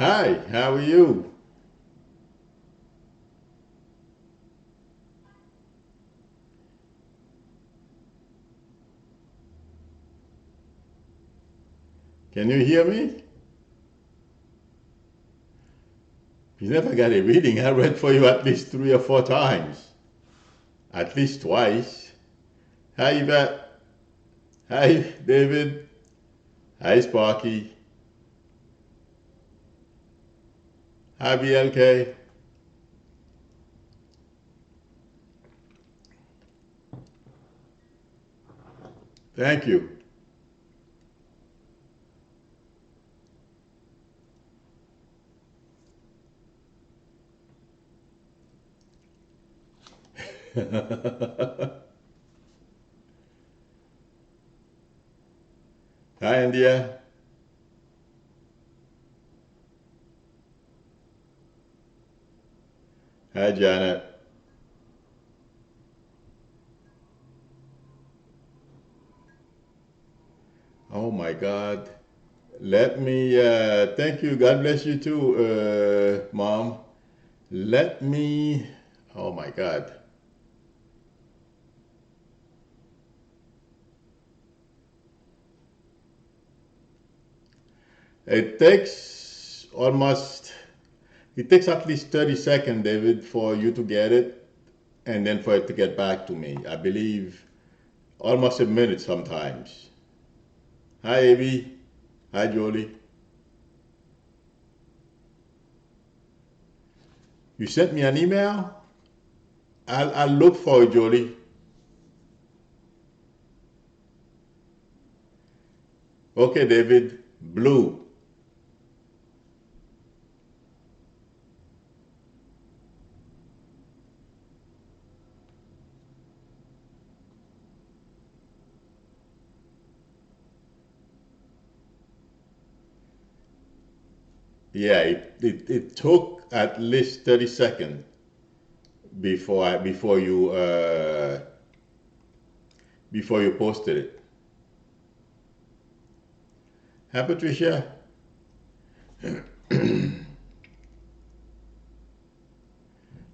Hi, how are you? Can you hear me? You never got a reading. I read for you at least 3 or 4 times. At least twice. Hi, Yvette. Hi, David. Hi, Sparky. Hi, BLK. Thank you. Hi, India. Hi, Janet. Oh my God. Let me, thank you. God bless you too, Mom. Let me, oh my God. It takes almost It takes at least 30 seconds, David, for you to get it and then for it to get back to me. I believe almost a minute sometimes. Hi, Abby. Hi, Jolie. You sent me an email? I'll look for it, Jolie. Okay, David. Blue. Yeah, it took at least 30 seconds before you posted it. Hi, Patricia.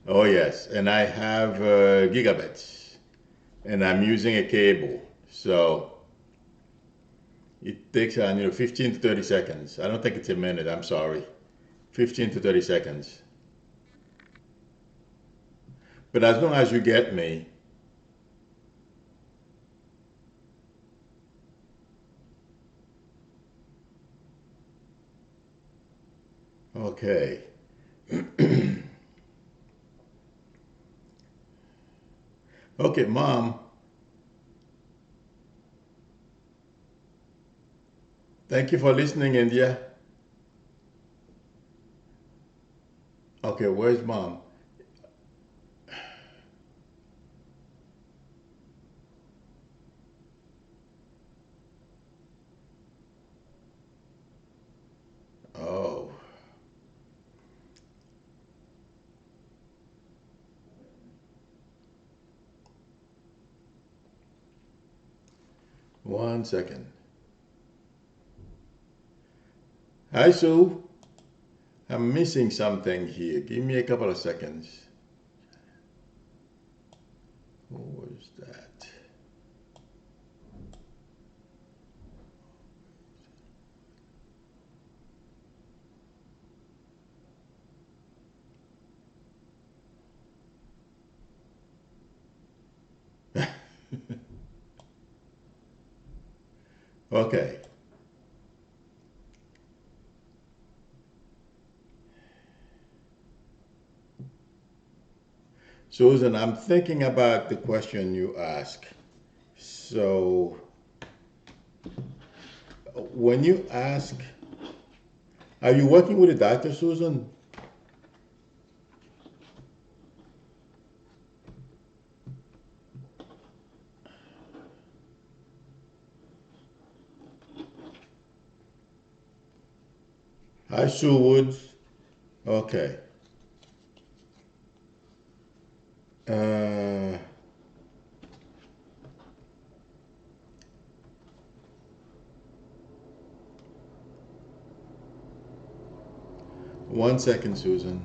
Oh yes, and I have gigabits, and I'm using a cable, so it takes 15 to 30 seconds. I don't think it's a minute. I'm sorry, 15 to 30 seconds. But as long as you get me, okay, okay, Mom. Thank you for listening, India. Okay, where's Mom? Oh, one second. Hi, Sue. I'm missing something here. Give me a couple of seconds. What was that? Okay, Susan, I'm thinking about the question you asked. So, when you ask, are you working with a doctor, Susan? Hi, Sue Woods. Okay. Uh, 1 second, Susan.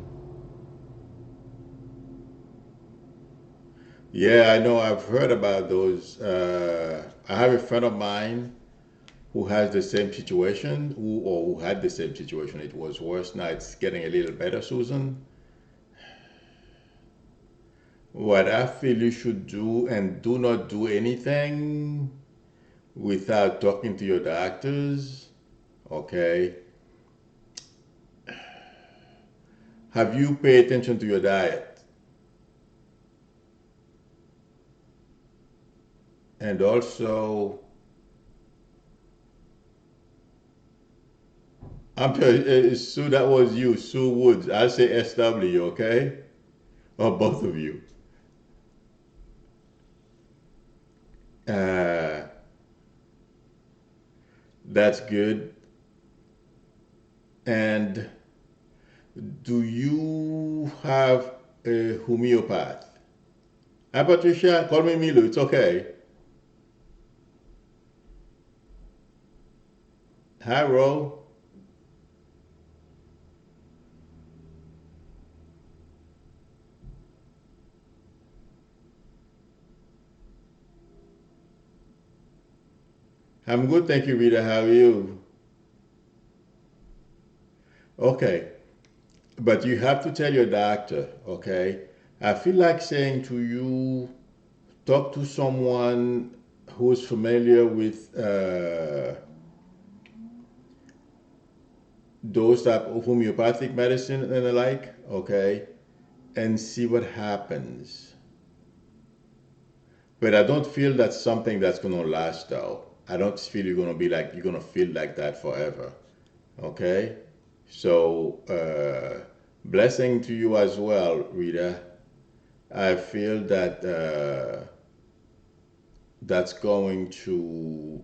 Yeah, I know. I've heard about those. I have a friend of mine who has the same situation, who had the same situation. It was worse. Now it's getting a little better, Susan. What I feel you should do, and do not do anything without talking to your doctors. Okay. Have you paid attention to your diet? And also, I'm sure, Sue, that was you, Sue Woods. I say SW, okay? Or both of you. Uh, that's good. And do you have a homeopath? Hi, Patricia. Call me Milou. It's okay. Hi, Ro. I'm good, thank you, Rita. How are you? Okay. But you have to tell your doctor, okay? I feel like saying to you, talk to someone who's familiar with those type of homeopathic medicine and the like, okay? And see what happens. But I don't feel that's something that's gonna last though. I don't feel you're gonna feel like that forever. Okay? So blessing to you as well, Rita. I feel that that's going to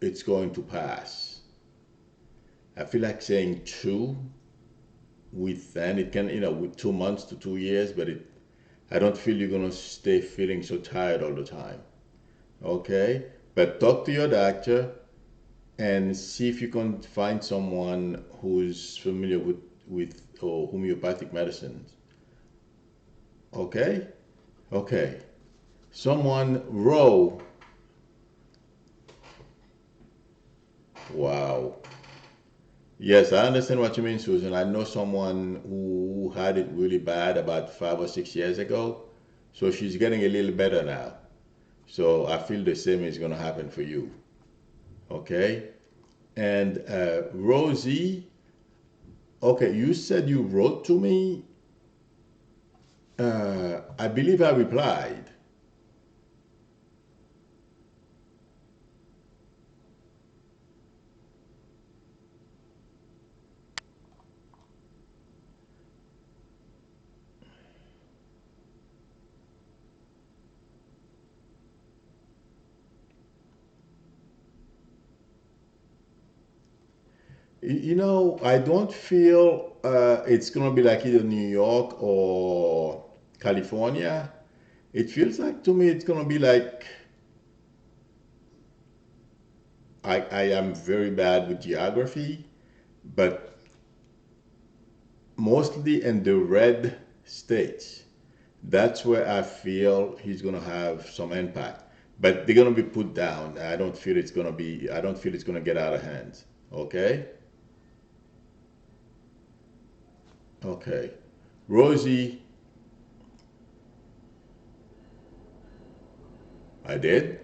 it's going to pass. I feel like saying two within it can with 2 months to 2 years, but it I don't feel you're gonna stay feeling so tired all the time. Okay? But talk to your doctor and see if you can find someone who's familiar with homeopathic medicines. Okay? Okay. Someone row. Wow. Yes, I understand what you mean, Susan. I know someone who had it really bad about 5 or 6 years ago. So she's getting a little better now. So I feel the same is going to happen for you. Okay? And Rosie, okay, you said you wrote to me. I believe I replied. I don't feel it's going to be like either New York or California. It feels like to me it's going to be like I am very bad with geography, but mostly in the red states. That's where I feel he's going to have some impact. But they're going to be put down. I don't feel it's going to get out of hand. Okay? Okay. Rosie, I did?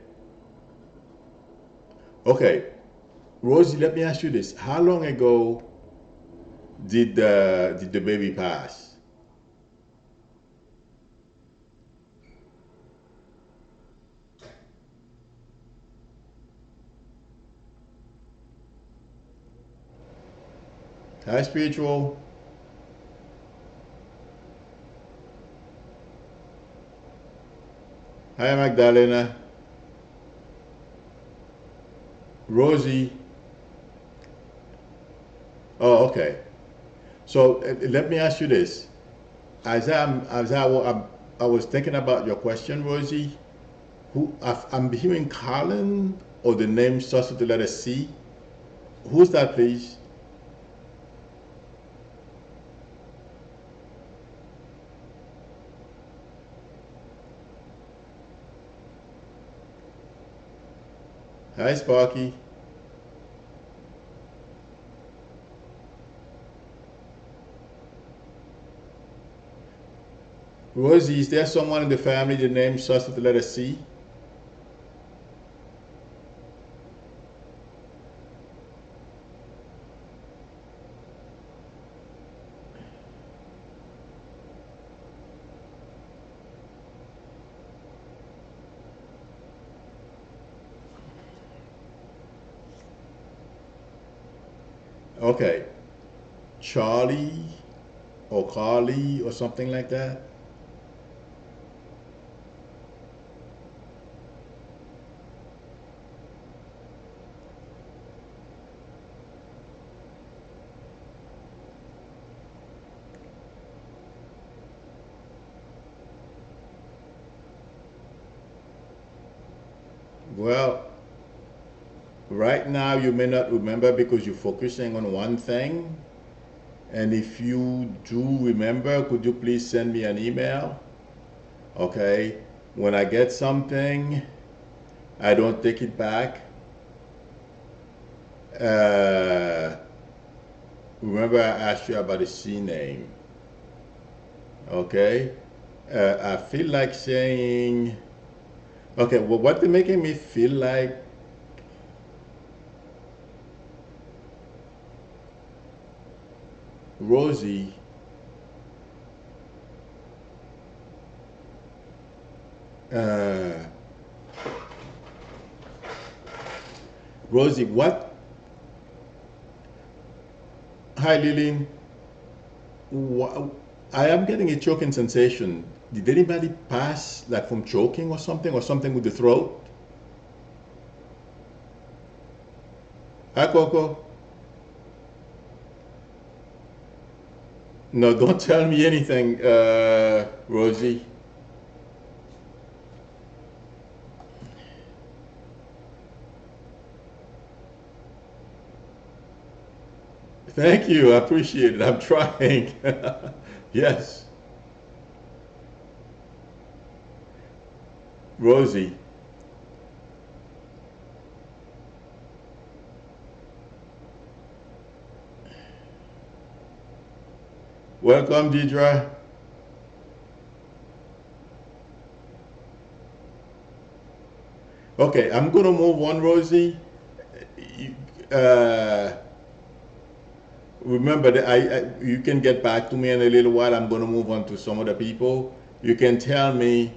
Okay. Rosie, let me ask you this. How long ago did the baby pass? Hi, spiritual. Hi, Magdalena. Rosie. Oh, okay. So let me ask you this. I was thinking about your question, Rosie. I'm hearing Colin or the name starts with the letter C. Who's that, please? Hi, Sparky. Rosie, is there someone in the family the name starts with the letter C? Okay. Charlie or Carly or something like that? Well, right now you may not remember because you're focusing on one thing. And if you do remember, could you please send me an email? Okay. When I get something, I don't take it back. Uh, Remember, I asked you about the C name. Okay. I feel like saying, okay, well, what they're making me feel like, Rosie, uh, Rosie, what? Hi, Lillian. I am getting a choking sensation. Did anybody pass like from choking or something with the throat? Hi, Coco. No, don't tell me anything, Rosie. Thank you. I appreciate it. I'm trying. Yes, Rosie. Welcome, Deidre. Okay, I'm gonna move on, Rosie. You- Uh, Remember that you can get back to me in a little while. I'm gonna move on to some other people. You can tell me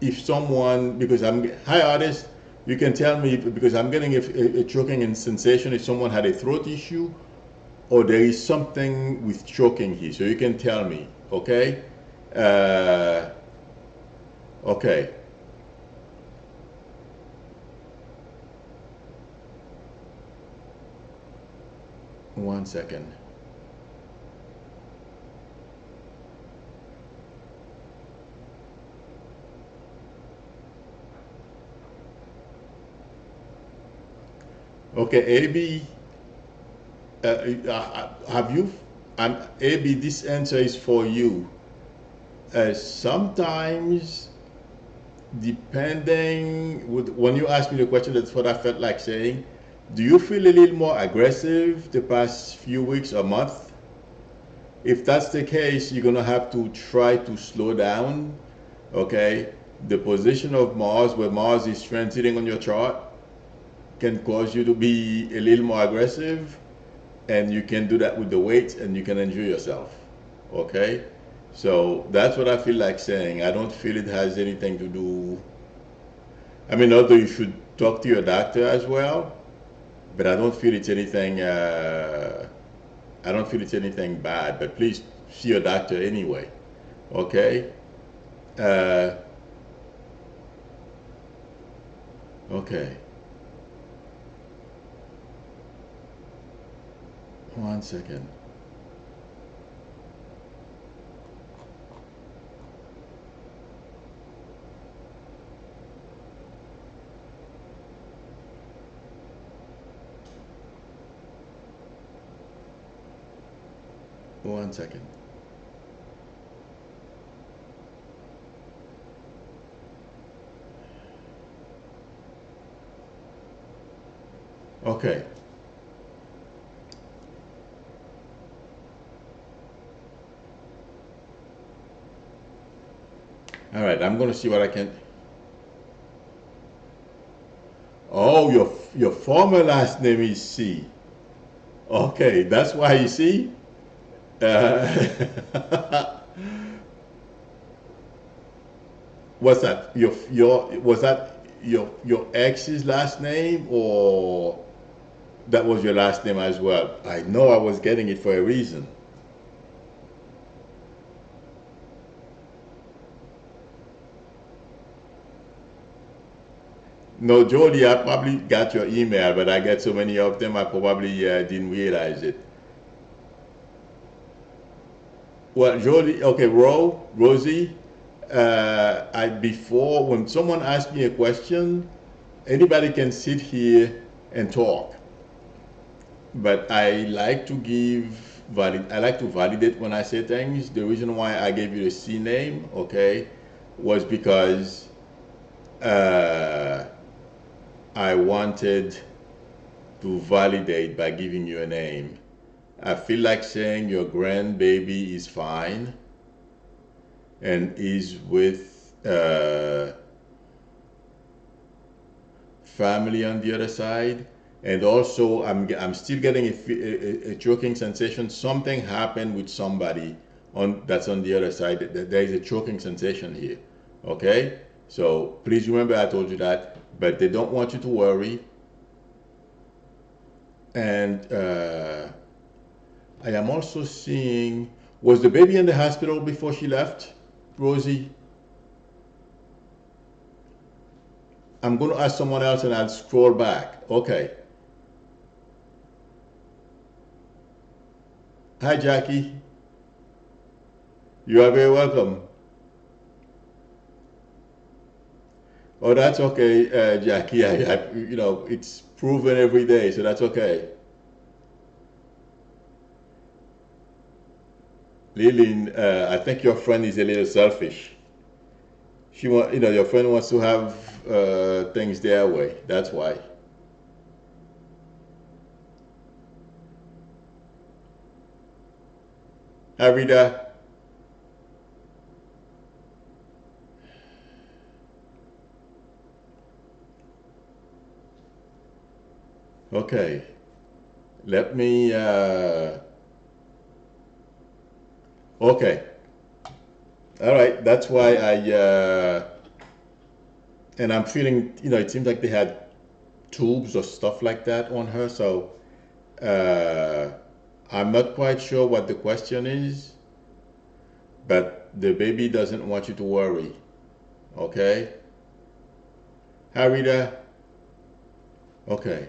if someone, because I'm, hi artist, you can tell me because I'm getting a choking and sensation if someone had a throat issue or there is something with choking here. So you can tell me, okay? Uh, okay, 1 second. Okay, AB, have you, AB, this answer is for you. Sometimes, depending, when you ask me the question, that's what I felt like saying. Do you feel a little more aggressive the past few weeks or month? If that's the case, you're gonna have to try to slow down. Okay, the position of Mars, where Mars is transiting on your chart, can cause you to be a little more aggressive, and you can do that with the weights, and you can enjoy yourself. Okay, so that's what I feel like saying. I don't feel it has anything to do. I mean, although you should talk to your doctor as well, but I don't feel it's anything. I don't feel it's anything bad. But please see your doctor anyway. Okay. Uh, okay. 1 second. 1 second. Okay. All right. I'm gonna see what I can. Oh, your former last name is C. Okay, that's why you see. Uh, what's that? Your was that your ex's last name, or that was your last name as well? I know I was getting it for a reason. No, Jody, I probably got your email, but I get so many of them, I probably didn't realize it. Well, Jody, okay, Rosie, I before when someone asks me a question, anybody can sit here and talk, but I like to I like to validate when I say things. The reason why I gave you the C name, okay, was because uh, I wanted to validate by giving you a name. I feel like saying your grandbaby is fine and is with family on the other side. And also, I'm still getting a choking sensation. Something happened with somebody that's on the other side. There is a choking sensation here. Okay? So please remember I told you that. But they don't want you to worry. And I am also seeing, was the baby in the hospital before she left, Rosie? I'm going to ask someone else and I'll scroll back. Okay. Hi, Jackie. You are very welcome. Oh, that's okay, Jackie. It's proven every day, so that's okay. Lillian, I think your friend is a little selfish. Your friend wants to have things their way. That's why. Hi, Rita. Okay. Let me. Okay. All right. That's why and I'm feeling, it seems like they had tubes or stuff like that on her. So uh, I'm not quite sure what the question is, but the baby doesn't want you to worry. Okay? Hi, Rita. Okay.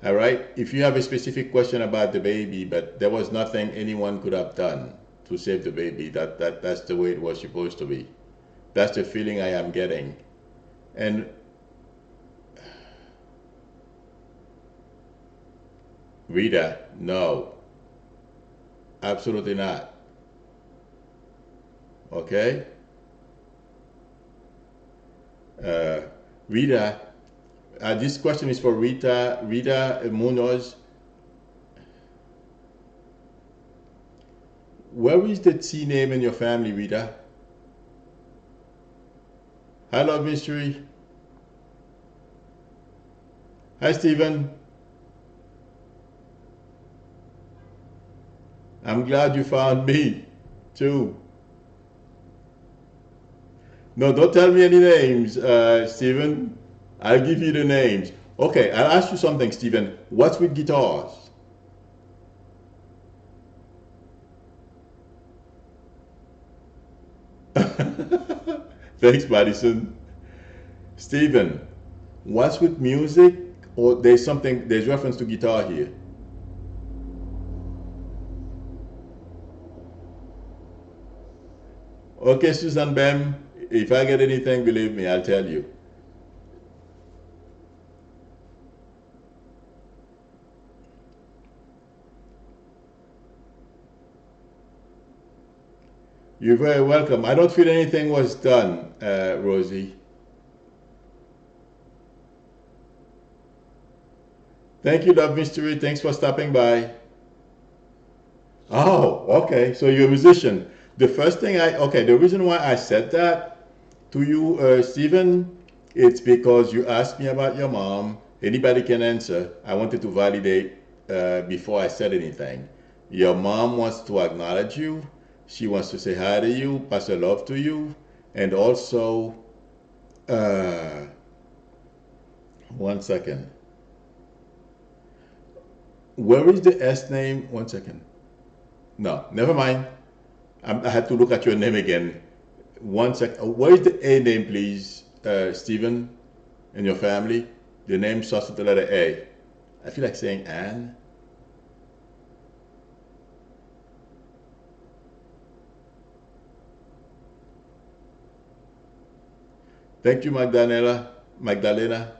All right. If you have a specific question about the baby, but there was nothing anyone could have done to save the baby, that's the way it was supposed to be. That's the feeling I am getting. And Rita, no, absolutely not. Okay? Uh, Rita, this question is for Rita. Rita Munoz. Where is the T name in your family, Rita? Hi, Love Mystery. Hi, Stephen. I'm glad you found me, too. No, don't tell me any names, Stephen. I'll give you the names. Okay, I'll ask you something, Stephen. What's with guitars? Thanks, Madison. Stephen, what's with music? Or there's reference to guitar here. Okay, Susan Bem, if I get anything, believe me, I'll tell you. You're very welcome. I don't feel anything was done, Rosie. Thank you, Love Mystery. Thanks for stopping by. Oh, okay. So you're a musician. The reason why I said that to you, Stephen, it's because you asked me about your mom. Anybody can answer. I wanted to validate before I said anything. Your mom wants to acknowledge you. She wants to say hi to you, pass her love to you, and also, uh, one second. Where is the S name? One second. No, never mind. I had to look at your name again. One sec. Where is the A name, please, Stephen, in your family? The name starts with the letter A. I feel like saying Anne. Thank you, Magdalena. Magdalena.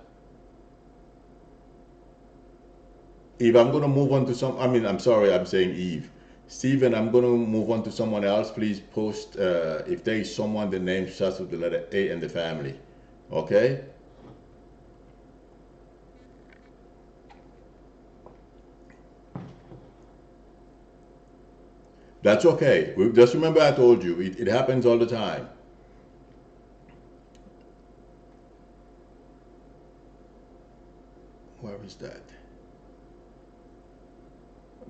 Eve, I'm going to move on to I'm sorry, I'm saying Eve. Stephen, I'm going to move on to someone else. Please post if there is someone the name starts with the letter A in the family. Okay? That's okay. Just remember I told you, it happens all the time. Where is that?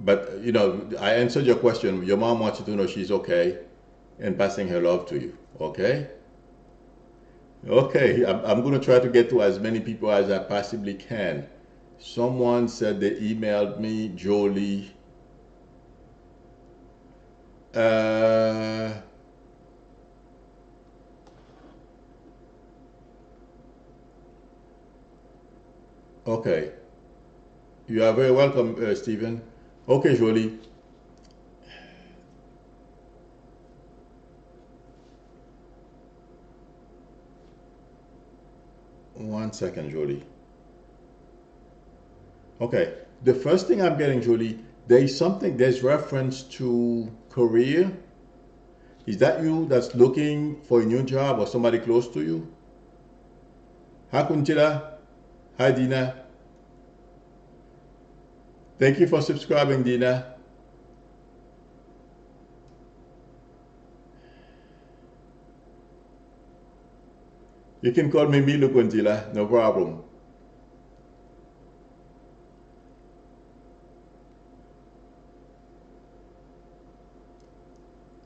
But, I answered your question. Your mom wants you to know she's okay and passing her love to you. Okay? Okay, I'm going to try to get to as many people as I possibly can. Someone said they emailed me, Jolie. Uh, okay. You are very welcome, Stephen. Okay, Jolie. One second, Jolie. Okay. The first thing I'm getting, Jolie, there's reference to career. Is that you that's looking for a new job or somebody close to you? Hi, Kunchila. Hi, Dina. Thank you for subscribing, Dina. You can call me Milou Kunchila, no problem.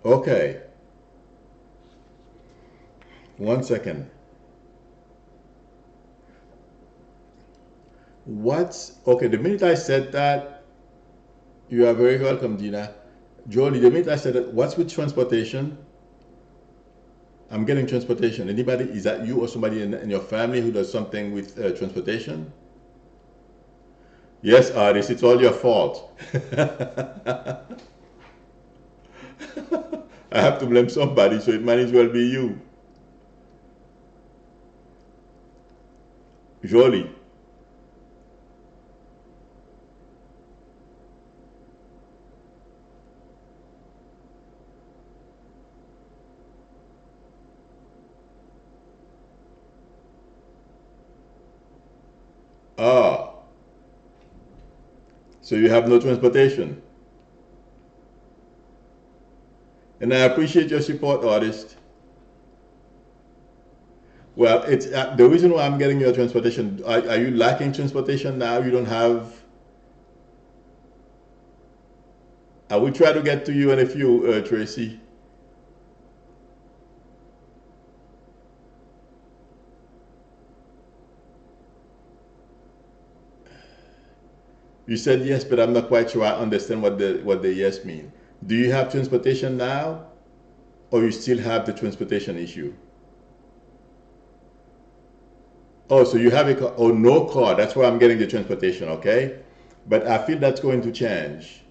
Okay. One second. Okay? The minute I said that, you are very welcome, Dina. Jolie, the minute I said that, what's with transportation? I'm getting transportation. Anybody, is that you or somebody in your family who does something with transportation? Yes, artist, it's all your fault. I have to blame somebody, so it might as well be you. Jolie. Ah, so you have no transportation. And I appreciate your support, artist. Well, it's the reason why I'm getting your transportation. Are you lacking transportation now? You don't have. I will try to get to you in a few, Tracy. You said yes, but I'm not quite sure I understand what the yes mean. Do you have transportation now, or you still have the transportation issue? Oh, so you have a car? Oh, no car. That's why I'm getting the transportation. Okay, but I feel that's going to change.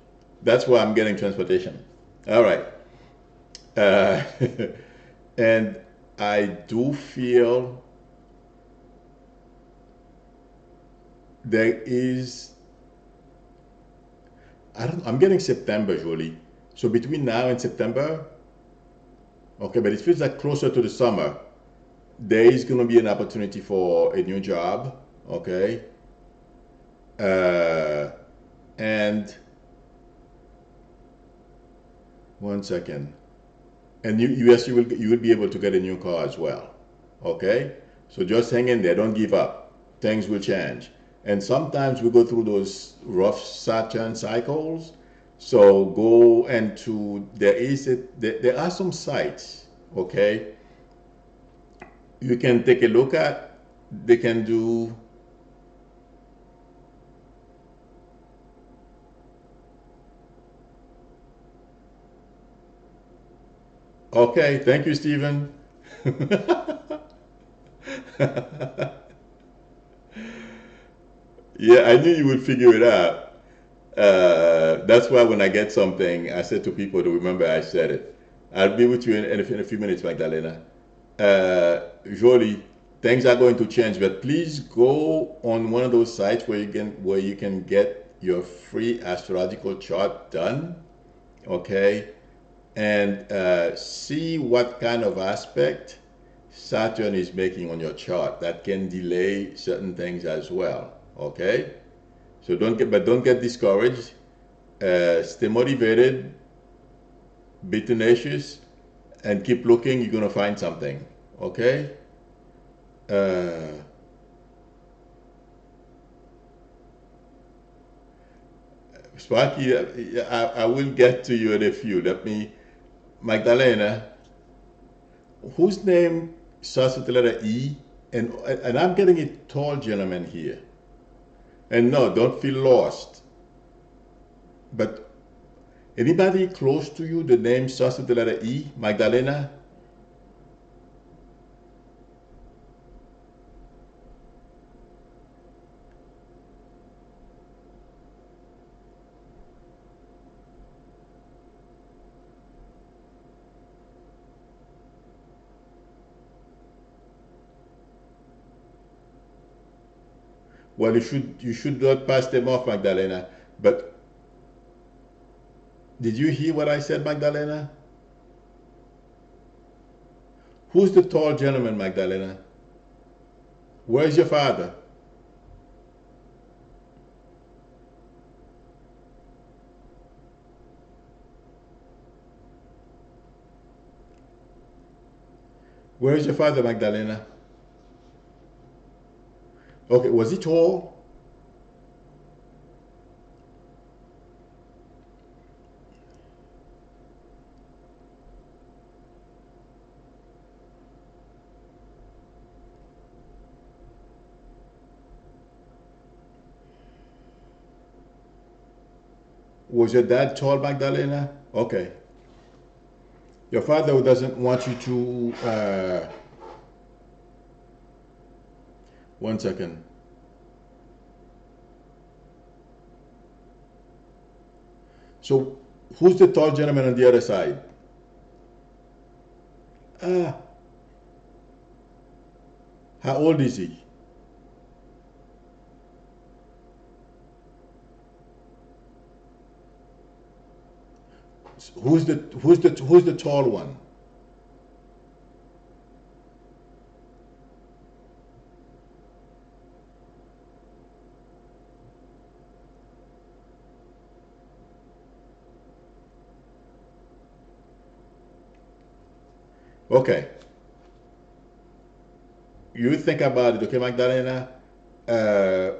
That's why I'm getting transportation. All right. Uh, and I do feel there is. I'm getting September, Jolie. So between now and September, okay, but it feels like closer to the summer. There is going to be an opportunity for a new job. Okay. Uh, and one second. And yes, you will be able to get a new car as well. Okay? So just hang in there. Don't give up. Things will change. And sometimes we go through those rough Saturn cycles. So go into there are some sites, okay, you can take a look at. They can do. Okay, thank you, Stephen. Yeah, I knew you would figure it out. That's why when I get something, I said to people to remember I said it. I'll be with you in a few minutes, Magdalena. Usually, things are going to change, but please go on one of those sites where you can get your free astrological chart done, okay, and see what kind of aspect Saturn is making on your chart that can delay certain things as well, okay. So don't get discouraged. Stay motivated, be tenacious, and keep looking. You're gonna find something. Okay. Uh, Sparky, I will get to you in a few. Let me, Magdalena, whose name starts with the letter E, and I'm getting a tall gentleman here. And no, don't feel lost. But anybody close to you, the name starts with the letter E, Magdalena. Well, you should not pass them off, Magdalena. But did you hear what I said, Magdalena? Who's the tall gentleman, Magdalena? Where's your father? Where's your father, Magdalena? Okay, was he tall? Was your dad tall, Magdalena? Okay. Your father doesn't want you to. One second. So, who's the tall gentleman on the other side? Ah, how old is he? Who's the tall one? Okay, you think about it, okay, Magdalena?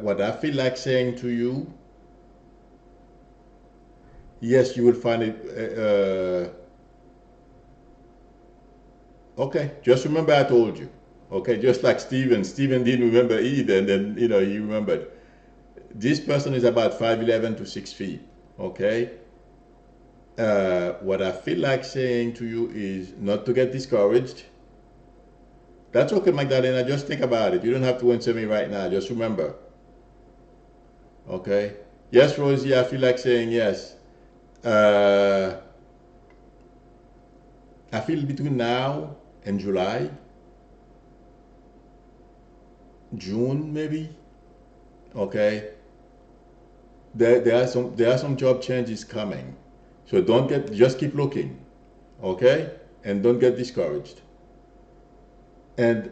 What I feel like saying to you, yes, you will find it. Okay, just remember I told you. Okay, just like Steven. Steven didn't remember either, and then he remembered. This person is about 5'11" to 6 feet. Okay. What I feel like saying to you is not to get discouraged. That's okay, Magdalena. Just think about it. You don't have to answer me right now. Just remember. Okay. Yes, Rosie. I feel like saying yes. Uh, I feel between now and July, June maybe. Okay. There are some job changes coming, so don't get just keep looking, okay, and don't get discouraged. And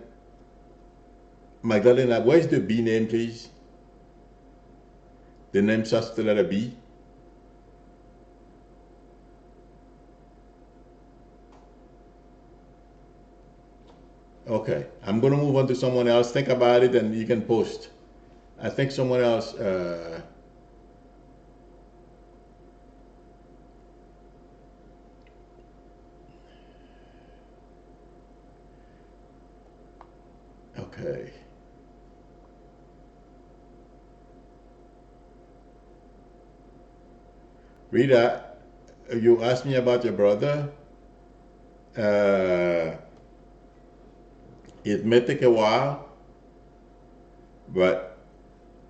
Magdalena, where's the B name, please? The name starts with the letter B. Okay, I'm gonna move on to someone else. Think about it, and you can post. I think someone else. Okay, Rita, you asked me about your brother. Uh, it may take a while, but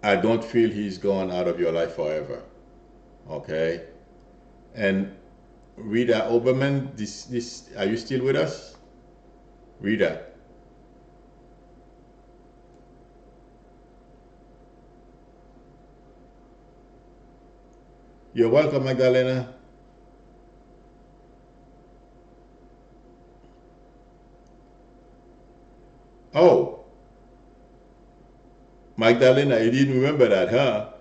I don't feel he's gone out of your life forever. Okay, and Rita Oberman, this, are you still with us? Rita, you're welcome, Magdalena. Oh, Magdalena, you didn't remember that, huh?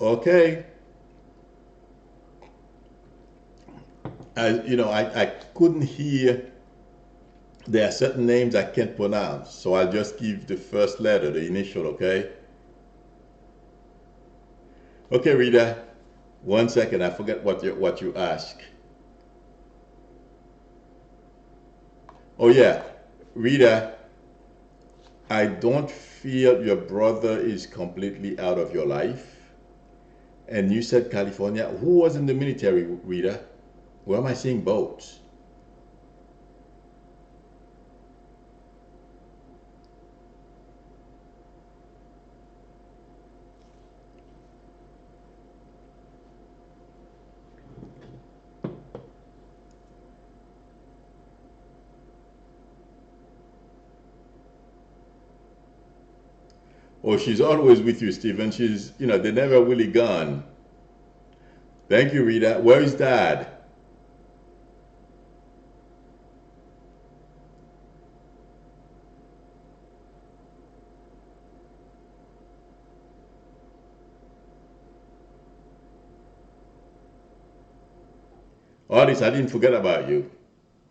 Okay. I couldn't hear. There are certain names I can't pronounce, so I'll just give the first letter, the initial, okay? Okay, Rita, one second, I forget what you asked. Oh yeah, Rita, I don't feel your brother is completely out of your life. And you said California. Who was in the military, Rita? Where am I seeing boats? Oh, she's always with you, Stephen. They're never really gone. Thank you, Rita. Where is Dad? Artist, I didn't forget about you.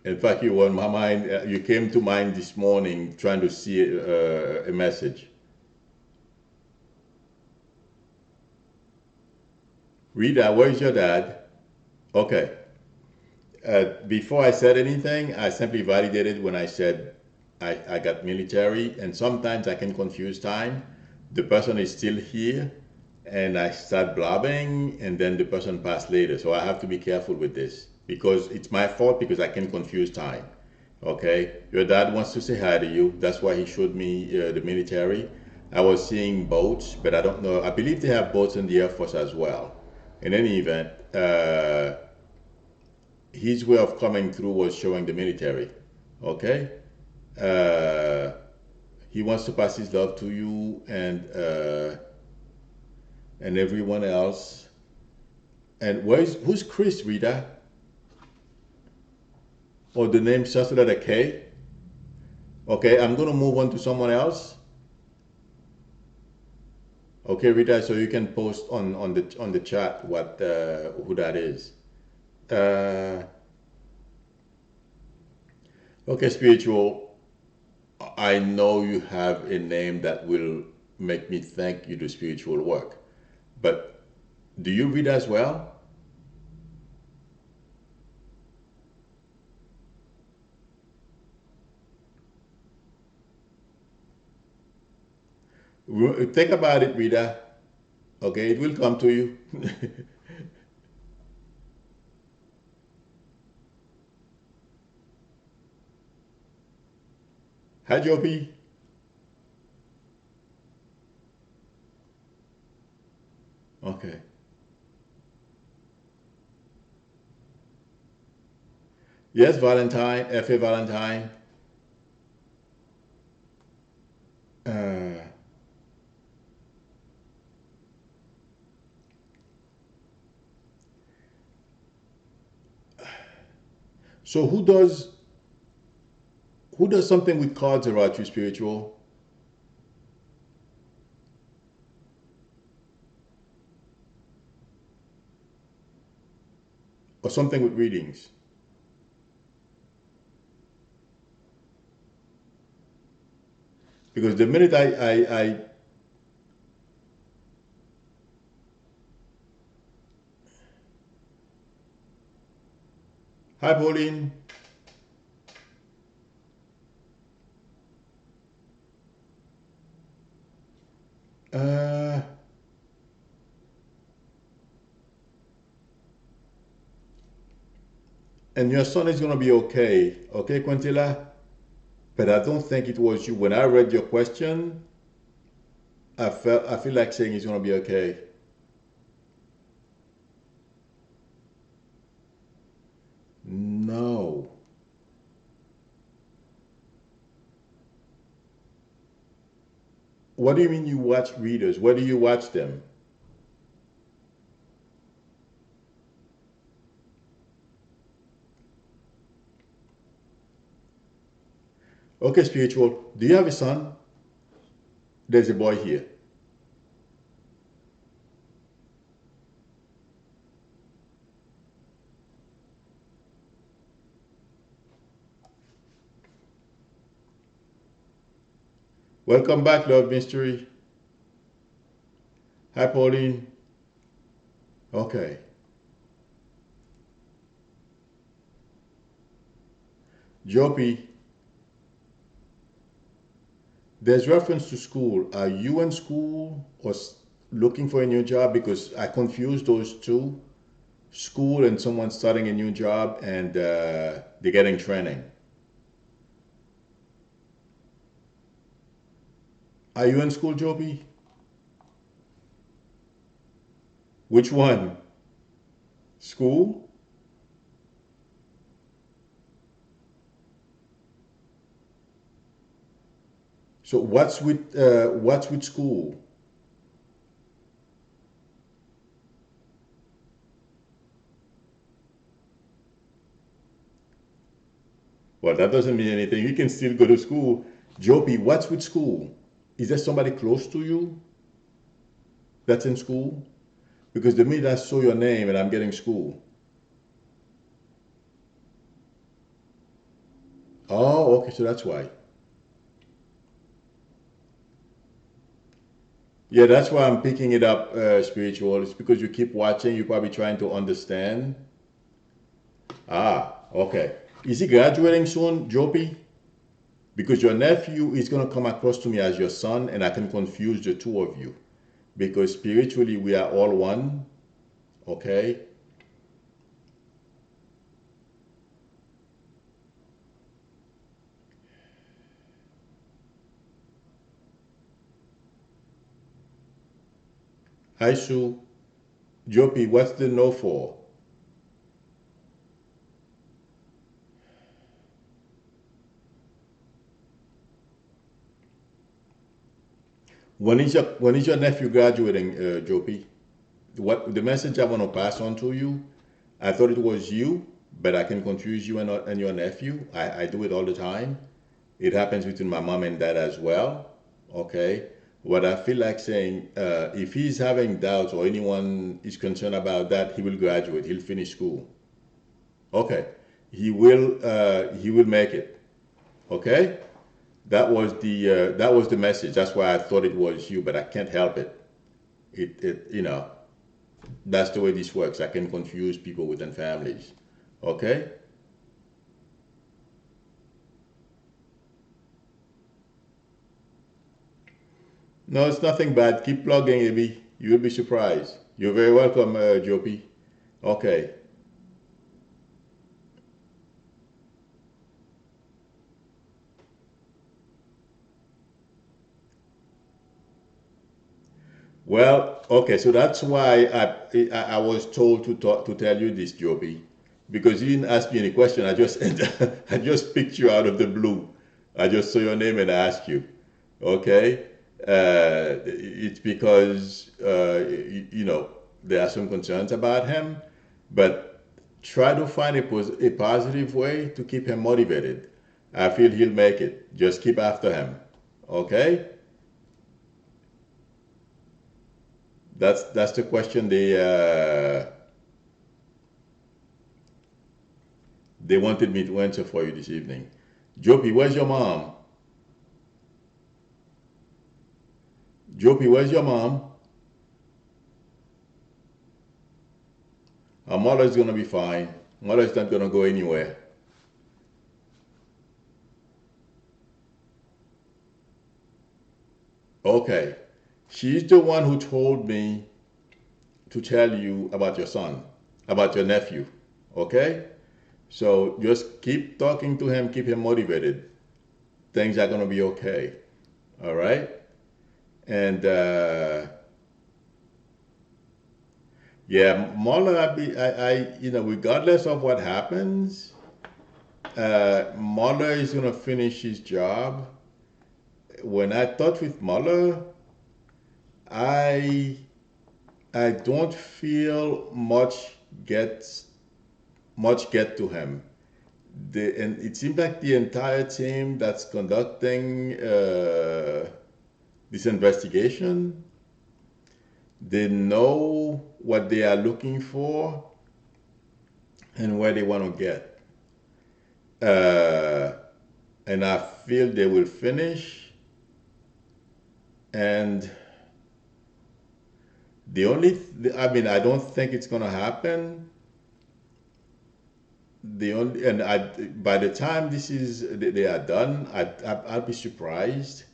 In fact, you were on my mind. You came to mind this morning trying to see a message. Rita, where is your dad? Okay. Before I said anything, I simply validated when I said I got military, and sometimes I can confuse time. The person is still here, and I start blabbing, and then the person passed later. So I have to be careful with this because it's my fault because I can confuse time. Okay, your dad wants to say hi to you. That's why he showed me the military. I was seeing boats, but I don't know. I believe they have boats in the Air Force as well. In any event, his way of coming through was showing the military. Okay, uh, he wants to pass his love to you and everyone else. And who's Chris, Rita? Or the name starts with a K? Okay, I'm gonna move on to someone else. Okay, Rita, so you can post on the chat what who that is. Uh, okay, spiritual. I know you have a name that will make me thank you do spiritual work, but do you read as well? Think about it, Rita. Okay, it will come to you. Hi, Joby. Okay. Yes, Valentine, F.A. Valentine. Uh, so who does something with cards about you, spiritual? or something with readings. Because the minute I hi Pauline, uh, and your son is gonna be okay, okay, Quintilla? But I don't think it was you. When I read your question, I feel like saying he's gonna be okay. No. What do you mean you watch readers? Where do you watch them? Okay, spiritual. Do you have a son? There's a boy here. Welcome back, Love Mystery. Hi, Pauline. Okay. Joppy, there's reference to school. Are you in school or looking for a new job? Because I confuse those two, school and someone starting a new job and they're getting training. Are you in school, Joby? Which one? School? So what's with school? Well, that doesn't mean anything. You can still go to school. Joby, what's with school? Is there somebody close to you that's in school? Because the minute I saw your name and I'm getting school. Oh, okay, so that's why. Yeah, that's why I'm picking it up, spiritual. It's because you keep watching, you're probably trying to understand. Ah, okay. Is he graduating soon, Joby? Because your nephew is going to come across to me as your son, and I can confuse the two of you. Because spiritually, we are all one, okay? Hi, Sue. Joby, what's the no for? When is your nephew graduating, Joby? What the message I want to pass on to you? I thought it was you, but I can confuse you and your nephew. I do it all the time. It happens between my mom and dad as well. Okay. What I feel like saying, if he's having doubts or anyone is concerned about that, he will graduate. He'll finish school. Okay. He will make it. Okay. That was the message. That's why I thought it was you, but I can't help it. That's the way this works. I can confuse people within families. Okay. No, it's nothing bad. Keep plugging, Abby. You'll be surprised. You're very welcome, Jopi. Okay. Well, okay. So that's why I was told to tell you this, Jopi, because you didn't ask me any question. I just I just picked you out of the blue. I just saw your name and asked you. Okay. It's because there are some concerns about him, but try to find a positive way to keep him motivated. I feel he'll make it. Just keep after him. Okay? That's the question They wanted me to answer for you this evening. Jopi, where's your mom? Jopi, where's your mom? Our mother's gonna be fine. Mother's not gonna go anywhere. Okay. She's the one who told me to tell you about your son, about your nephew. Okay? So just keep talking to him, keep him motivated. Things are gonna be okay. All right? And yeah, Mueller, regardless of what happens, Mueller is gonna finish his job. When I talked with Mueller, I I don't feel gets get to him. And it seems like the entire team that's conducting this investigation, they know what they are looking for and where they want to get. Uh, and I feel they will finish. And I don't think it's going to happen. By the time they are done, I'll be surprised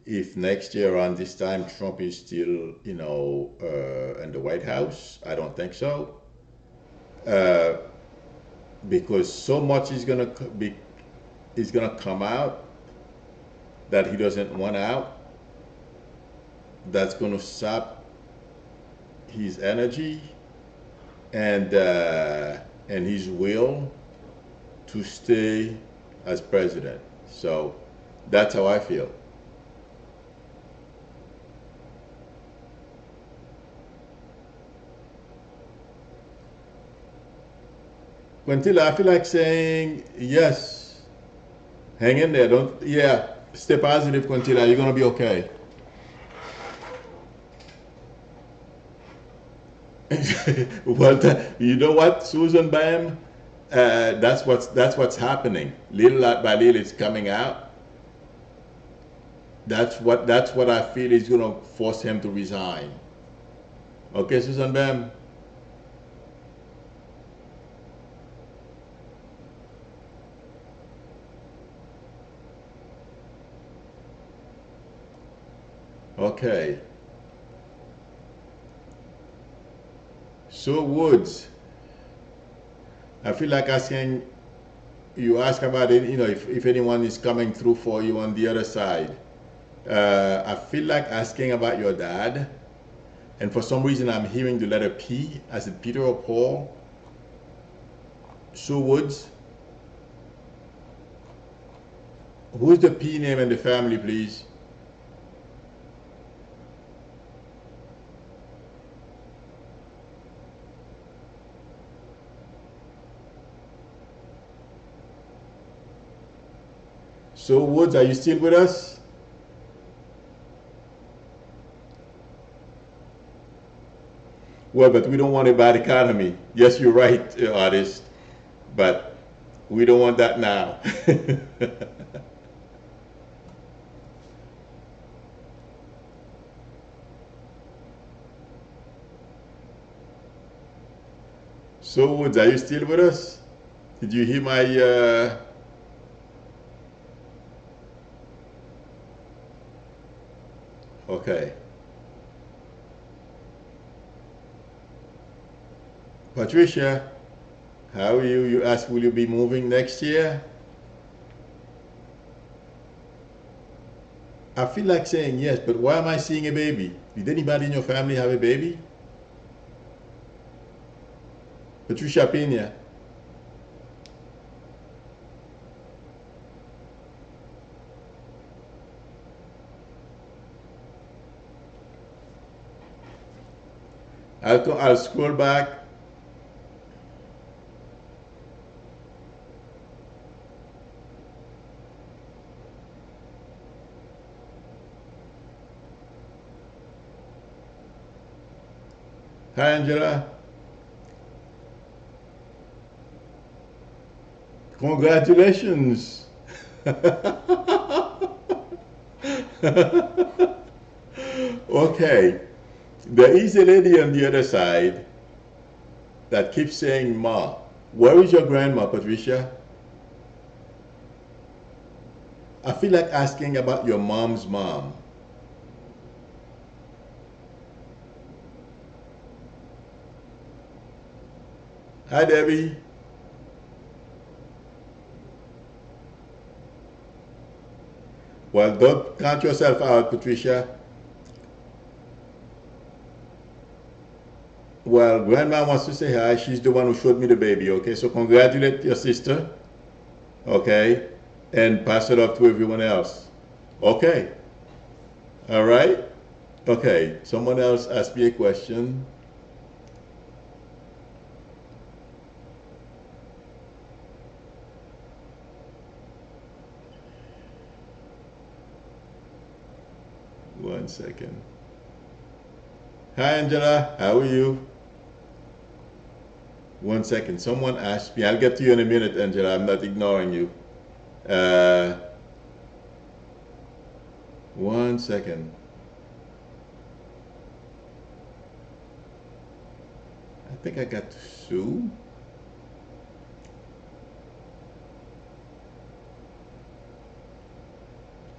if next year around this time Trump is still, in the White House. I don't think so, uh, because so much is gonna come out that he doesn't want out. That's gonna sap his energy and his will to stay as president. So that's how I feel. Quintilla, I feel like saying yes. Hang in there. Don't, yeah, stay positive, Quintilla. You're going to be okay. Well, you know what, Susan Bam? That's what's happening. Little by little, it's coming out. That's what I feel is going to force him to resign. Okay, Susan Bam? Okay. So Woods, I feel like asking you ask about it, if anyone is coming through for you on the other side. I feel like asking about your dad, and for some reason I'm hearing the letter P. As it Peter or Paul? Sue Woods. Who's the P name in the family, please? Sue Woods, are you still with us? Well, but we don't want a bad economy. Yes, you're right, artist, but we don't want that now. Sue Woods, are you still with us? Did you hear my okay. Patricia, how are you? You asked, will you be moving next year? I feel like saying yes, but why am I seeing a baby? Did anybody in your family have a baby? Patricia Pena. I'll scroll back. Hi, Angela. Congratulations. Okay. There is a lady on the other side that keeps saying Ma. Where is your grandma, Patricia? I feel like asking about your mom's mom. Hi, Debbie. Well, don't count yourself out, Patricia. Well, grandma wants to say hi. She's the one who showed me the baby, okay? So congratulate your sister, okay? And pass it off to everyone else. Okay. All right? Okay. Someone else asked me a question. One second. Hi, Angela. How are you? One second. Someone asked me. I'll get to you in a minute, Angela. I'm not ignoring you. Uh, One second. I think I got Sue.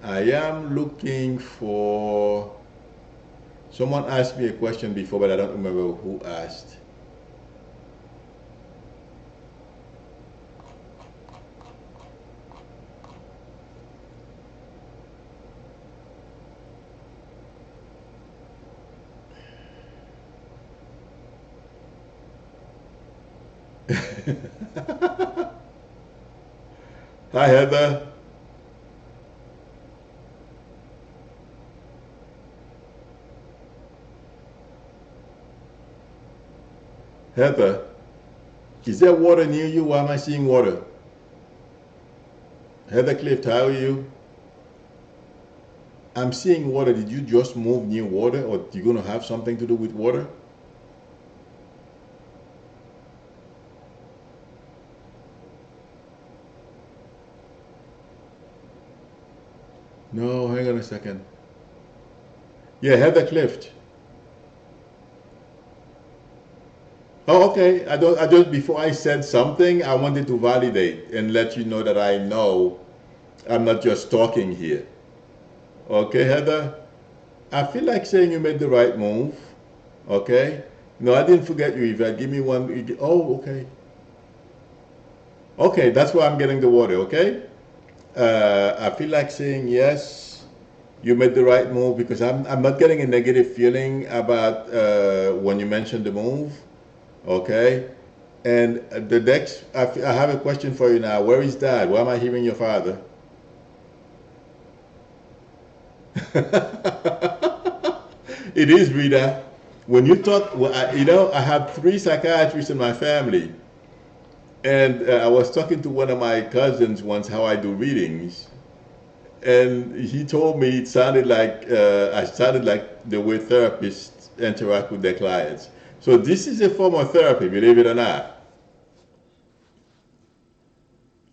I am looking for. Someone asked me a question before, but I don't remember who asked. Hi, Heather. Heather, is there water near you? Why am I seeing water? Heather Clift, how are you? I'm seeing water. Did you just move near water, or you gonna have something to do with water? No, hang on a second. Yeah, Heather Clift. Oh, okay. I just before I said something, I wanted to validate and let you know that I know I'm not just talking here. Okay, Heather? I feel like saying you made the right move. Okay? No, I didn't forget you, Yvette. Give me one. Oh, okay. Okay, that's where I'm getting the water, okay? I feel like saying yes, you made the right move because I'm not getting a negative feeling about when you mentioned the move, okay? And the next, I have a question for you now. Where is Dad? Why am I hearing your father? It is, Rita. When you talk, well, I have three psychiatrists in my family, and I was talking to one of my cousins once how I do readings, and he told me it sounded like I sounded like the way therapists interact with their clients. So this is a form of therapy, believe it or not.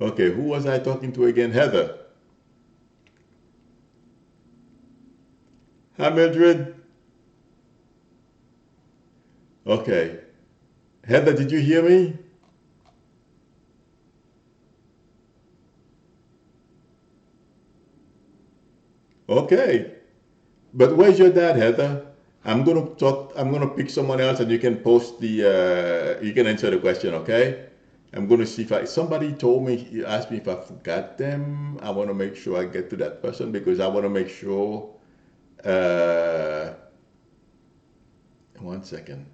Okay, who was I talking to again? Heather. Hi, Mildred. Okay. Heather, did you hear me? Okay. But where's your dad, Heather? I'm gonna talk. I'm gonna pick someone else, and you can post the. You can answer the question, okay? I'm gonna see if I. Somebody told me, he asked me if I forgot them. I want to make sure I get to that person because I want to make sure. Uh, One second.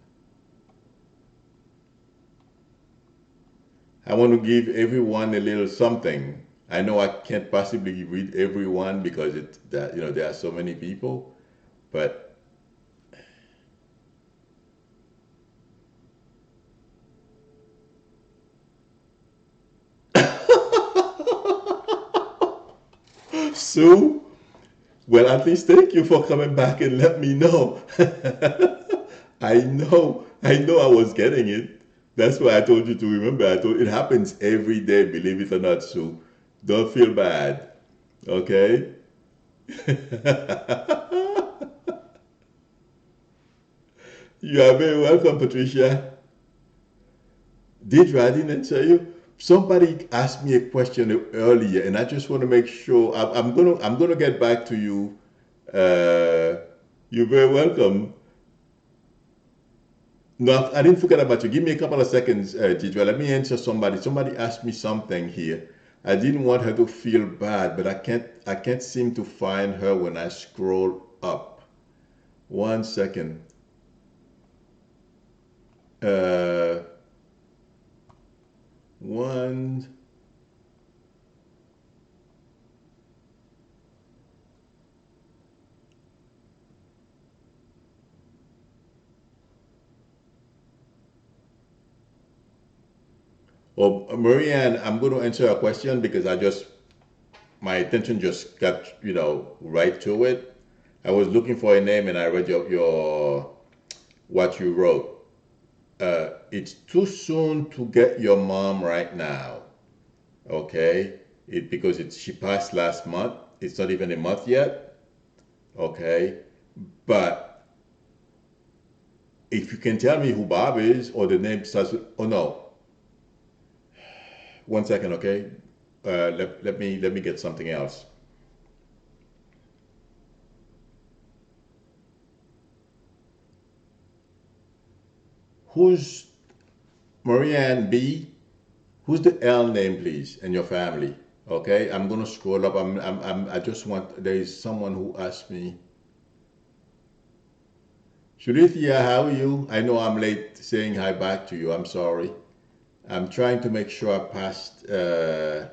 I want to give everyone a little something. I know I can't possibly read everyone because it that there are so many people, but Sue. Well, at least thank you for coming back and let me know. I know I was getting it. That's why I told you to remember. I told it happens every day, believe it or not, Sue. Don't feel bad. Okay? You are very welcome, Patricia. I didn't answer you? Somebody asked me a question earlier, and I just want to make sure I'm gonna get back to you. You're very welcome. No, I didn't forget about you. Give me a couple of seconds, Deidre. Let me answer somebody. Somebody asked me something here. I didn't want her to feel bad, but I can't seem to find her when I scroll up. One second. Uh, one. Oh, Marianne, I'm going to answer a question because my attention just got, right to it. I was looking for a name and I read your what you wrote. It's too soon to get your mom right now, okay? Because she passed last month. It's not even a month yet, okay? But if you can tell me who Bob is or the name starts with, oh no, one second, okay? Let me get something else. Who's Marianne B? Who's the L name, please, and your family? Okay, I'm gonna scroll up. I just want. There is someone who asked me. Shurithia, how are you? I know I'm late saying hi back to you. I'm sorry. I'm trying to make sure I passed. One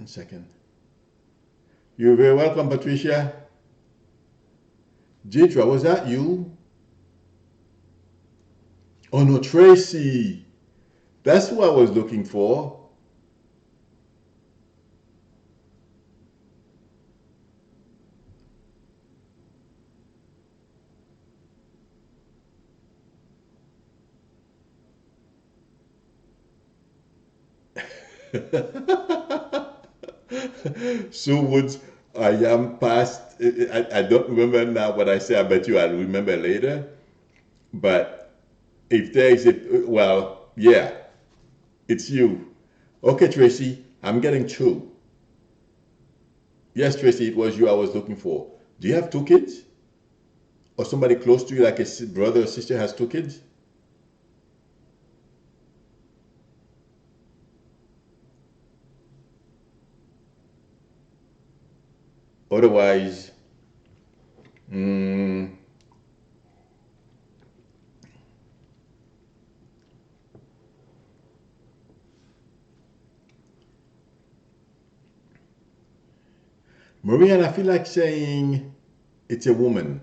second. You're very welcome, Patricia. Jitra, was that you? Oh no, Tracy. That's who I was looking for. Sue Woods, I am past. I don't remember now what I say. I bet you I'll remember later. But if there is a, well, yeah, it's you. Okay, Tracy, I'm getting two. Yes, Tracy, it was you I was looking for. Do you have two kids? Or somebody close to you, like a brother or sister, has two kids? Otherwise, mm, Marianne, I feel like saying it's a woman.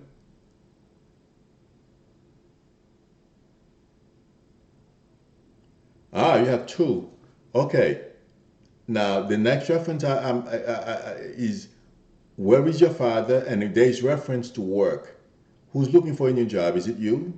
Ah, you have two. Okay. Now, the next reference is where is your father? And if there is reference to work, who's looking for a new job? Is it you?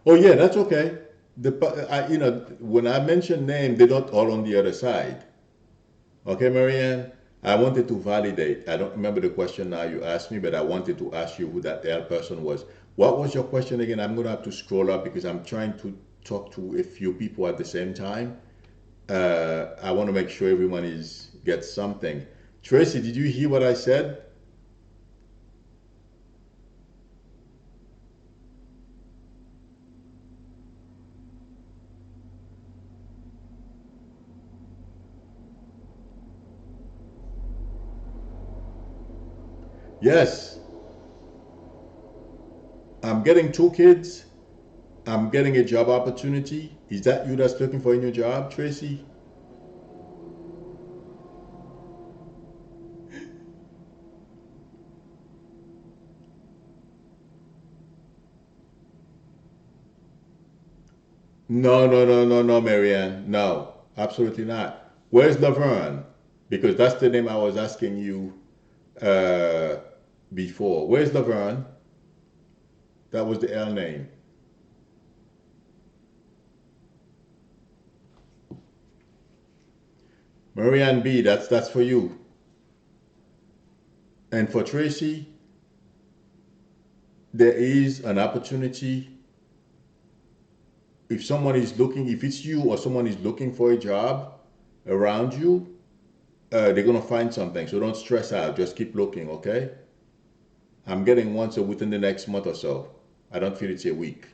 Oh yeah, that's okay. When I mention name, they're not all on the other side. Okay, Marianne? I wanted to validate. I don't remember the question now you asked me, but I wanted to ask you who that L person was. What was your question again? I'm gonna have to scroll up because I'm trying to talk to a few people at the same time. I want to make sure everyone is gets something. Tracy, did you hear what I said? Yes, I'm getting two kids. I'm getting a job opportunity. Is that you that's looking for a new job, Tracy? No, no, no, no, no, Marianne. No, absolutely not. Where's Laverne? Because that's the name I was asking you uh, before. Where's Laverne? That was the L name. Marianne B, that's for you. And for Tracy, there is an opportunity. If someone is looking, if it's you or someone is looking for a job around you, they're gonna find something. So don't stress out. Just keep looking, okay? I'm getting one, so within the next month or so. I don't feel it's a week.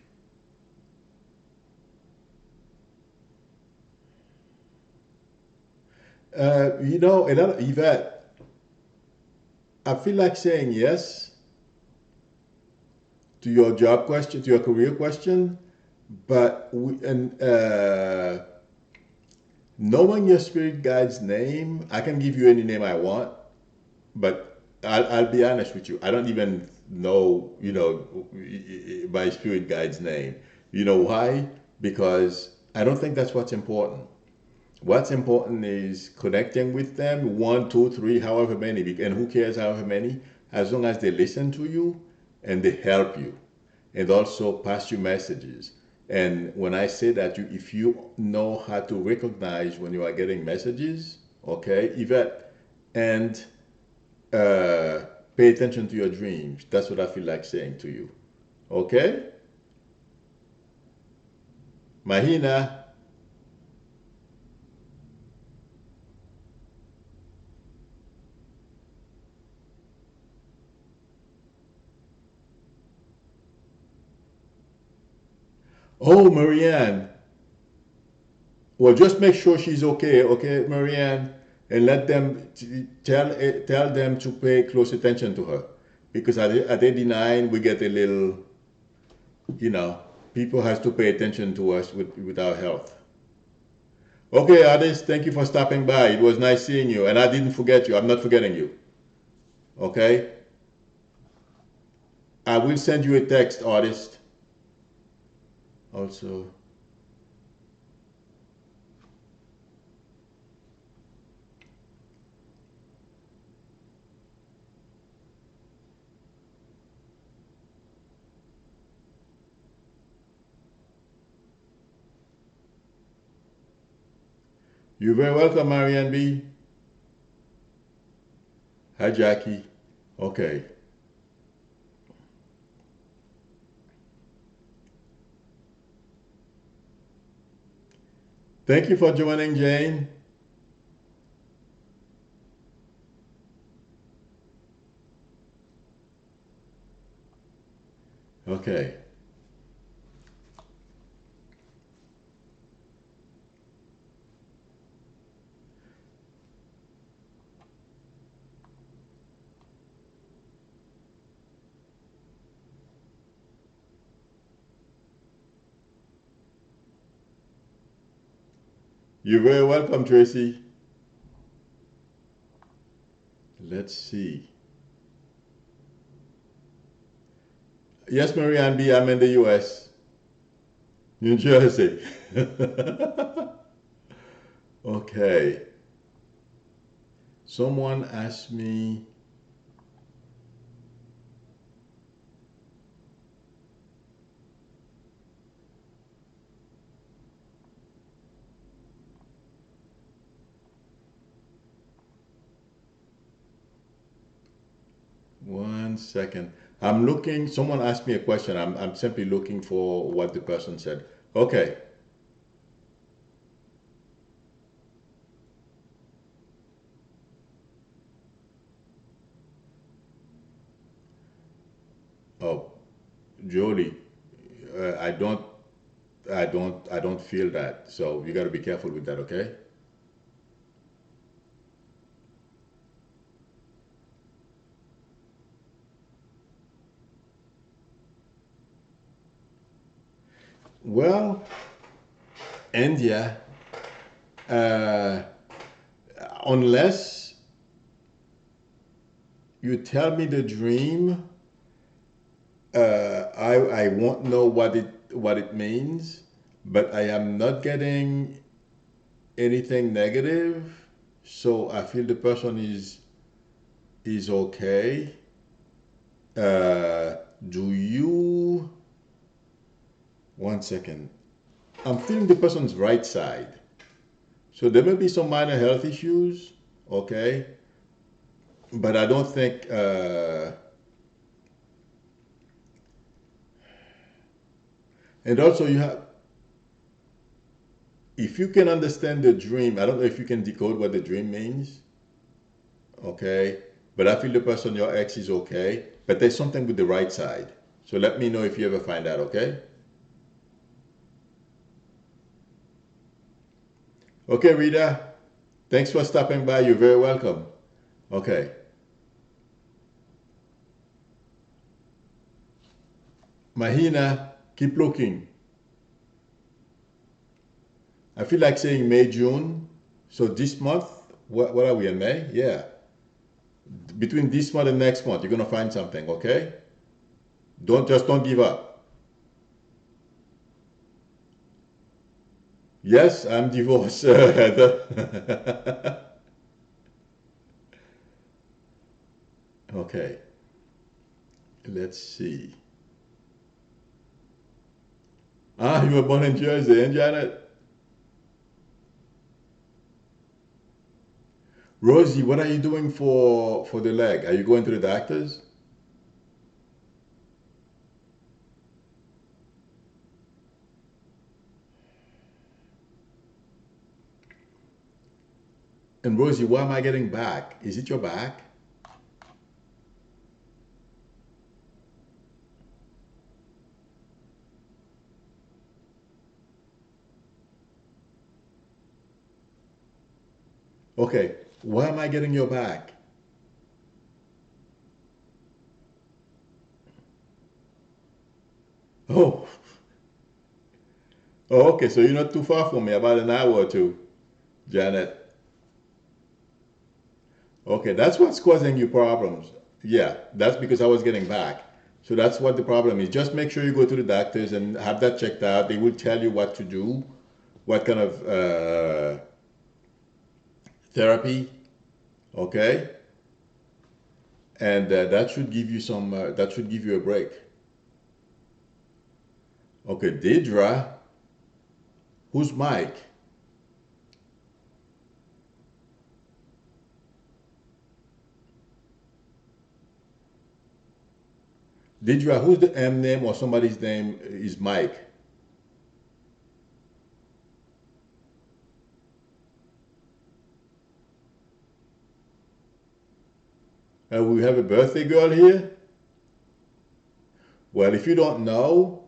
A lot of Yvette, I feel like saying yes to your job question, to your career question, but knowing your spirit guide's name, I can give you any name I want, but I'll be honest with you. I don't even know, my spirit guide's name. You know why? Because I don't think that's what's important. What's important is connecting with them, one, two, three, however many, and who cares however many, as long as they listen to you and they help you and also pass you messages. And when I say that, if you know how to recognize when you are getting messages, okay, Yvette, and uh, pay attention to your dreams. That's what I feel like saying to you. Okay? Mahina. Oh, Marianne. Well, just make sure she's okay, okay, Marianne, and let them tell them to pay close attention to her, because at 89 we get a little, you know, people has to pay attention to us with our health. Okay, artist, thank you for stopping by. It was nice seeing you, and I didn't forget you. I'm not forgetting you. Okay, I will send you a text, artist. Also, you're very welcome, Marianne B. Hi, Jackie. Okay, thank you for joining, Jane. Okay, you're very welcome, Tracy. Let's see. Yes, Marianne B. I'm in the U.S., New Jersey. Okay. Someone asked me, 1 second. Someone asked me a question. I'm simply looking for what the person said. Okay. Oh, Jolie, I don't feel that. So you got to be careful with that, okay? Well, India, uh, unless you tell me the dream, I won't know what it means. but I am not getting anything negative. So I feel the person is okay. Do you? One second. I'm feeling the person's right side. So there may be some minor health issues, okay? But I don't think, and also you have, if you can understand the dream, I don't know if you can decode what the dream means, okay? But I feel the person, your ex, is okay, but there's something with the right side. So let me know if you ever find out, okay? Okay, Rita, thanks for stopping by. You're very welcome. Okay, Mahina, keep looking. I feel like saying May, June. So this month, what are we in May? Yeah. Between this month and next month, you're gonna find something, okay? Don't give up. Yes, I'm divorced, Heather. Okay, let's see. Ah, you were born in Jersey, and Janet? Rosie, what are you doing for the leg? Are you going to the doctors? And Rosie, why am I getting back? Is it your back? Okay, why am I getting your back? Oh, oh, okay, so you're not too far from me, about an hour or two, Janet. Okay, that's what's causing you problems. Yeah, that's because I was getting back. So that's what the problem is. Just make sure you go to the doctors and have that checked out. They will tell you what to do, what kind of therapy, okay? And that should give you some, that should give you a break. Okay, Deidre, who's Mike? Deidre, who's the M name or somebody's name is Mike? We have a birthday girl here? Well, if you don't know,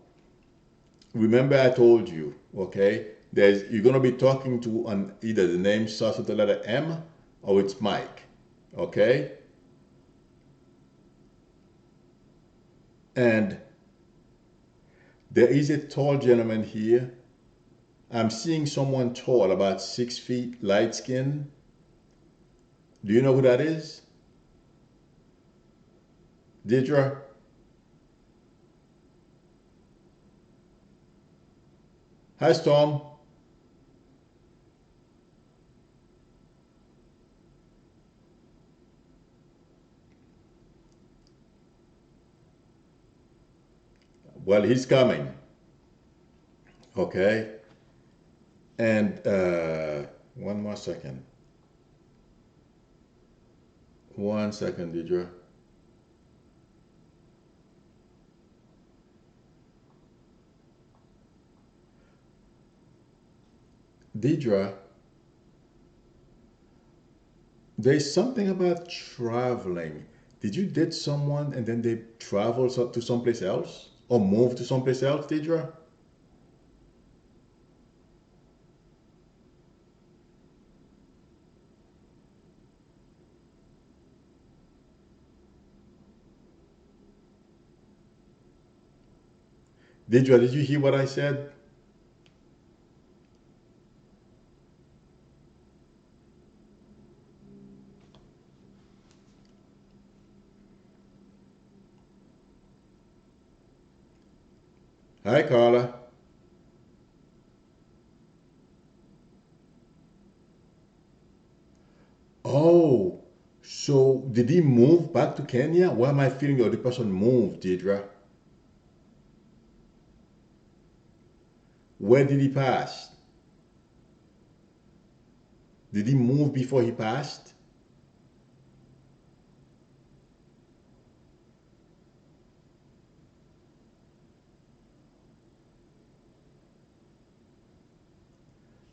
remember I told you, okay? You're gonna be talking to on either the name starts with the letter M or it's Mike, okay? And there is a tall gentleman here. I'm seeing someone tall, about 6 feet, light skin. Do you know who that is? Deidre? Hi, Storm. Well, he's coming, okay? And one more second. One second, Deidre. Deidre, there's something about traveling. Did you date someone and then they travel to someplace else? Or move to someplace else, Deidre? Deidre, did you hear what I said? Hi, Carla. Oh, so did he move back to Kenya? Why am I feeling the other person moved, Deidre? Where did he pass? Did he move before he passed?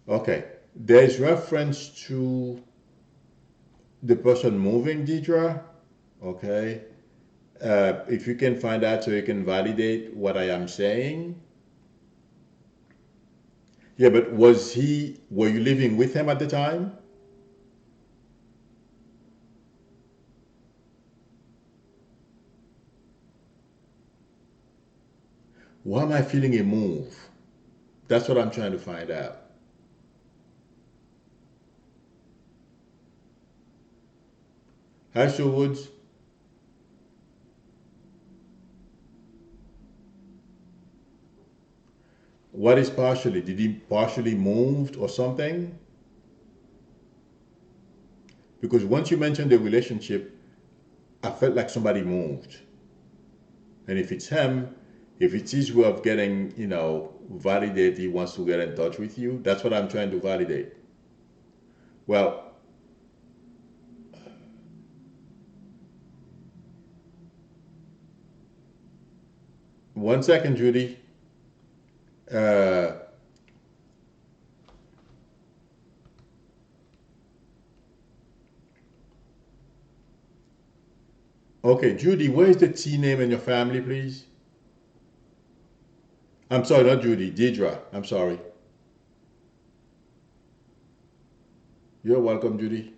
Okay. There's reference to the person moving, Deidre. Okay. If you can find out so you can validate what I am saying. Yeah, but were you living with him at the time? Why am I feeling a move? That's what I'm trying to find out. Hi, Woods. What is partially? Did he partially moved or something? Because once you mentioned the relationship, I felt like somebody moved. And if it's him, if it's his way of getting, validate, he wants to get in touch with you, that's what I'm trying to validate. Well, 1 second, Judy. Uh, okay, Judy, where is the T name in your family, please? I'm sorry, not Judy, Deidre. I'm sorry. You're welcome, Judy.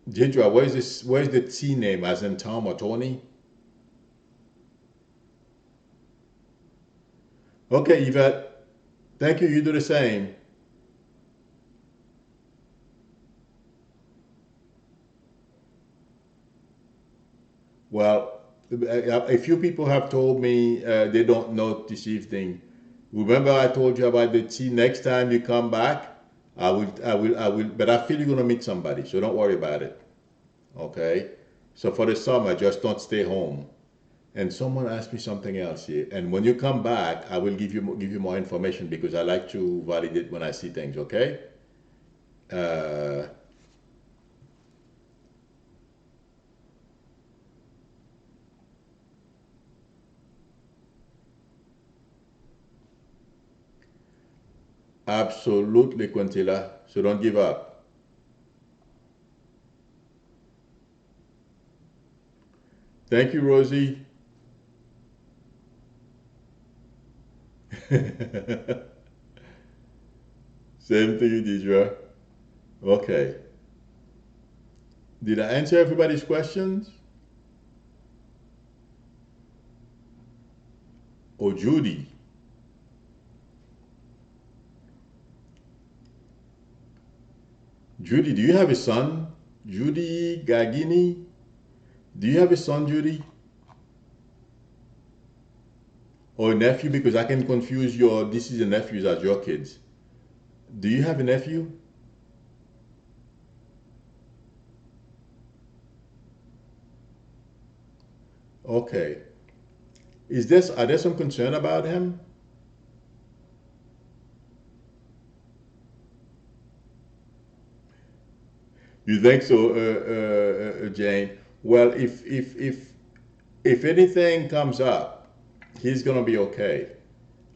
Deidre, where is this? Where is the T name, as in Tom or Tony? Okay, Yvette. Thank you. You do the same. Well, a few people have told me they don't know this evening. Remember, I told you about the tea. Next time you come back, I will. But I feel you're gonna meet somebody, so don't worry about it. Okay. So for the summer, just don't stay home. And someone asked me something else here. And when you come back, I will give you more information because I like to validate when I see things. Okay. Uh, Absolutely, Quintilla. So don't give up. Thank you, Rosie. Same to you, Deidre. Okay. Did I answer everybody's questions? Oh, Judy. Judy, do you have a son? Judy Gagini? Do you have a son, Judy? Or a nephew? Because I can confuse your nieces and nephews as your kids. Do you have a nephew? Okay. Are there some concern about him? You think so, Jane? Well, if anything comes up, he's gonna be okay.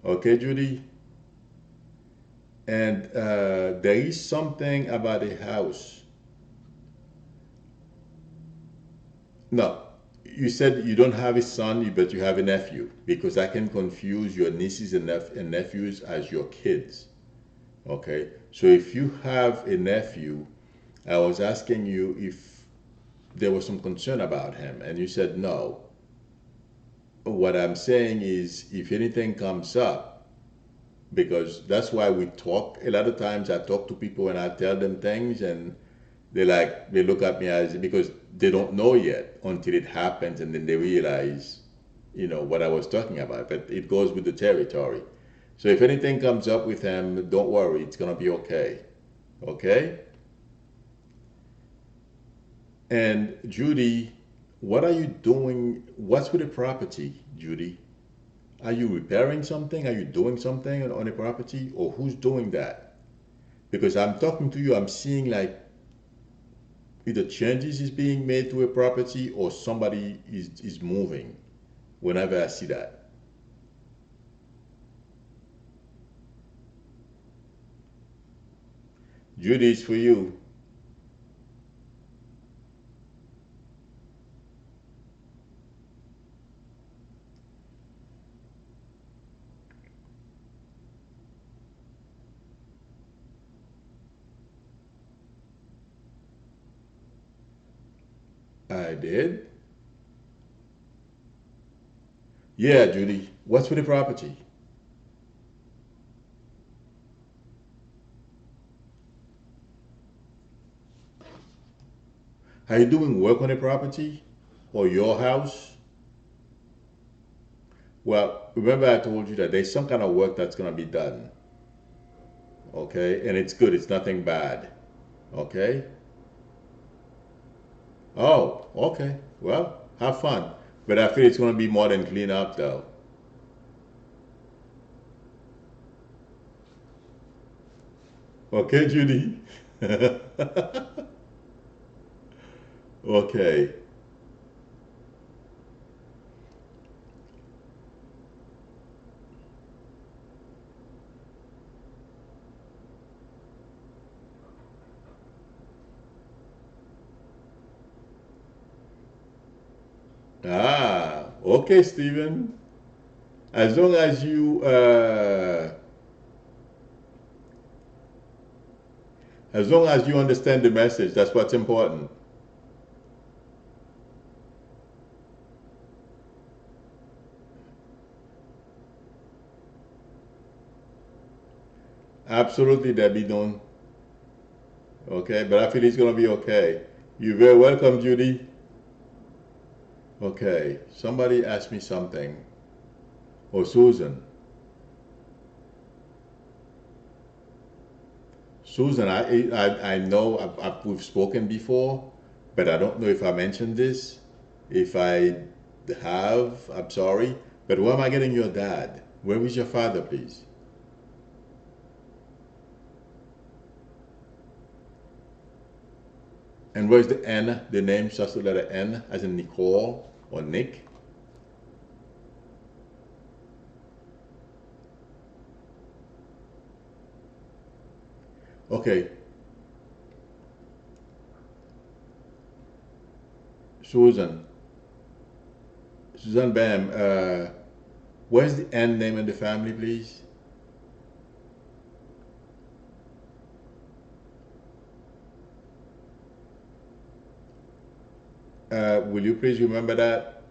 Okay, Judy? And there is something about a house. No, you said you don't have a son, but you have a nephew, because I can confuse your nieces and nephews as your kids. Okay, so if you have a nephew, I was asking you if there was some concern about him, and you said no. What I'm saying is, if anything comes up, because that's why we talk. A lot of times I talk to people and I tell them things, and They look at me as because they don't know yet until it happens, and then they realize, what I was talking about. But it goes with the territory. So if anything comes up with him, don't worry, it's gonna be okay. Okay? And Judy, what are you doing? What's with the property, Judy? Are you repairing something? Are you doing something on a property? Or who's doing that? Because I'm talking to you, I'm seeing like either changes is being made to a property or somebody is moving whenever I see that. Judy, it's for you. I did. Yeah, Judy. What's with the property? Are you doing work on the property or your house? Well, remember I told you that there's some kind of work that's going to be done. Okay? And it's good, it's nothing bad. Okay? Oh, okay. Well, have fun. But I feel it's going to be more than clean up, though. Okay, Judy? Okay. Ah, okay, Stephen. As long as you understand the message, that's what's important. Absolutely, Debbie, don't. Okay, but I feel it's gonna be okay. You're very welcome, Judy. Okay, somebody asked me something. Oh, Susan. Susan, I know we've spoken before, but I don't know if I mentioned this. If I have, I'm sorry. But where am I getting your dad? Where is your father, please? And where's the N? The name starts with the letter N, as in Nicole or Nick. Okay, Susan. Susan Bam, where's the N name in the family, please? Will you please remember that?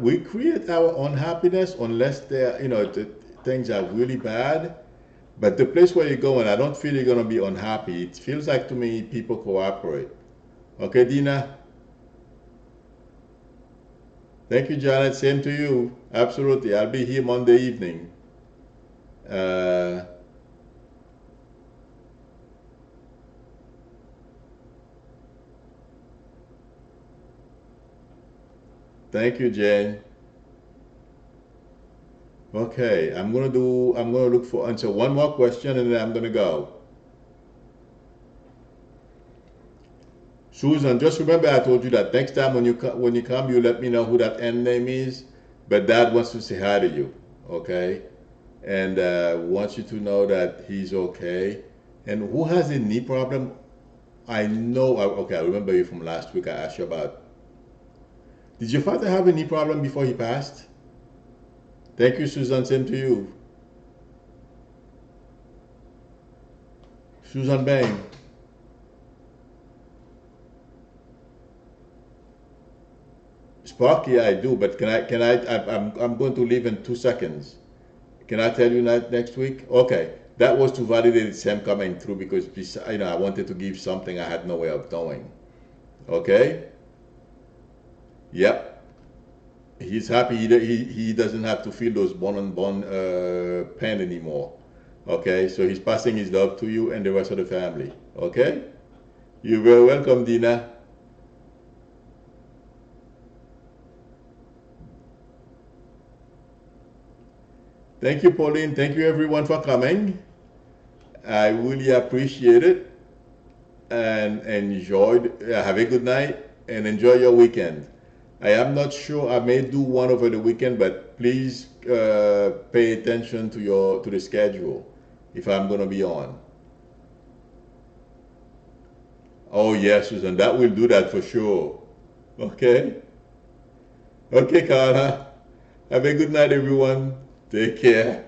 We create our own happiness unless things are really bad. But the place where you're going, I don't feel you're going to be unhappy. It feels like to me people cooperate. Okay, Dina? Thank you, Janet. Same to you. Absolutely. I'll be here Monday evening. Uh, Thank you, Jane. Okay, I'm gonna look for answer one more question and then I'm gonna go. Susan, just remember I told you that next time when you come, you let me know who that end name is. But Dad wants to say hi to you, okay? And wants you to know that he's okay. And who has a knee problem? I know. Okay, I remember you from last week. I asked you about. Did your father have a knee problem before he passed? Thank you, Susan. Same to you, Susan Bain. Sparky, I do, but I'm going to leave in 2 seconds. Can I tell you next week? Okay, that was to validate Sam coming through because I wanted to give something I had no way of knowing. Okay. Yep. He's happy he doesn't have to feel those bone on bone pain anymore. Okay, so he's passing his love to you and the rest of the family. Okay, you're very welcome, Dina. Thank you, Pauline. Thank you, everyone, for coming. I really appreciate it and enjoyed. Have a good night and enjoy your weekend. I am not sure. I may do one over the weekend, but please pay attention to the schedule if I'm going to be on. Oh yes, Susan, that will do that for sure. Okay. Okay, Carla. Have a good night, everyone. Take care.